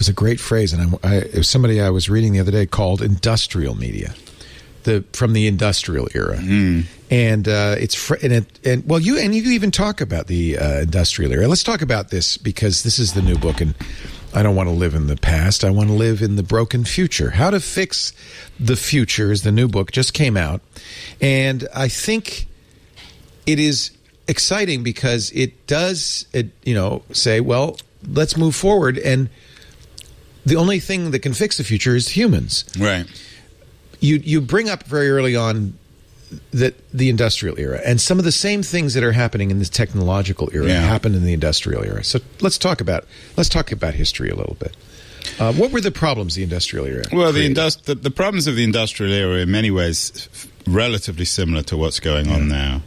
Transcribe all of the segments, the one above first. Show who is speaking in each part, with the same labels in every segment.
Speaker 1: was a great phrase, and it was somebody I was reading the other day called industrial media, from the industrial era, and you even talk about the industrial era. Let's talk about this because this is the new book, and I don't want to live in the past. I want to live in the broken future. How to Fix the Future is the new book, just came out, and I think it is exciting because it does, say, well, let's move forward, and the only thing that can fix the future is humans.
Speaker 2: Right.
Speaker 1: You bring up very early on that the industrial era, and some of the same things that are happening in this technological era happened in the industrial era. So let's talk about history a little bit. What were the problems the industrial era?
Speaker 2: Well, the problems of the industrial era, in many ways, relatively similar to what's going on now.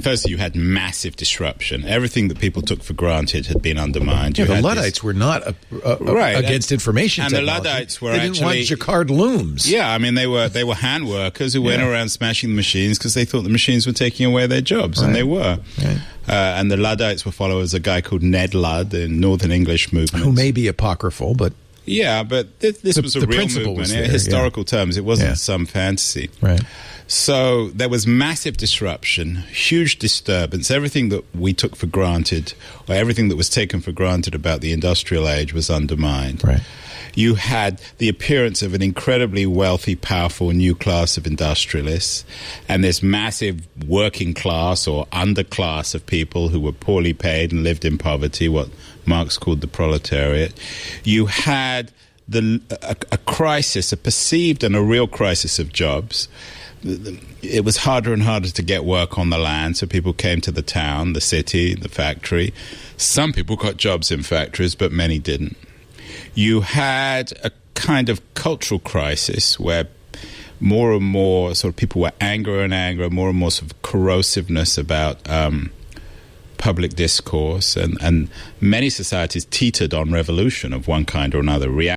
Speaker 2: Firstly, you had massive disruption. Everything that people took for granted had been undermined.
Speaker 1: The Luddites were not against information technology.
Speaker 2: And the Luddites were
Speaker 1: they didn't want Jacquard looms.
Speaker 2: Yeah, I mean, they were hand workers who went around smashing the machines because they thought the machines were taking away their jobs, and they were. Right. And the Luddites were followers of a guy called Ned Ludd in Northern English movement.
Speaker 1: Who may be apocryphal, but...
Speaker 2: Yeah, but this was a real movement. In historical terms, it wasn't some fantasy.
Speaker 1: Right.
Speaker 2: So there was massive disruption, huge disturbance. Everything that we took for granted, or everything that was taken for granted about the industrial age, was undermined.
Speaker 1: Right.
Speaker 2: You had the appearance of an incredibly wealthy, powerful new class of industrialists, and this massive working class or underclass of people who were poorly paid and lived in poverty, what Marx called the proletariat. You had a crisis, a perceived and a real crisis of jobs. It was harder and harder to get work on the land, so people came to the town, the city, the factory. Some people got jobs in factories, but many didn't. You had a kind of cultural crisis where more and more sort of people were angrier and angrier, more and more sort of corrosiveness about public discourse, and many societies teetered on revolution of one kind or another,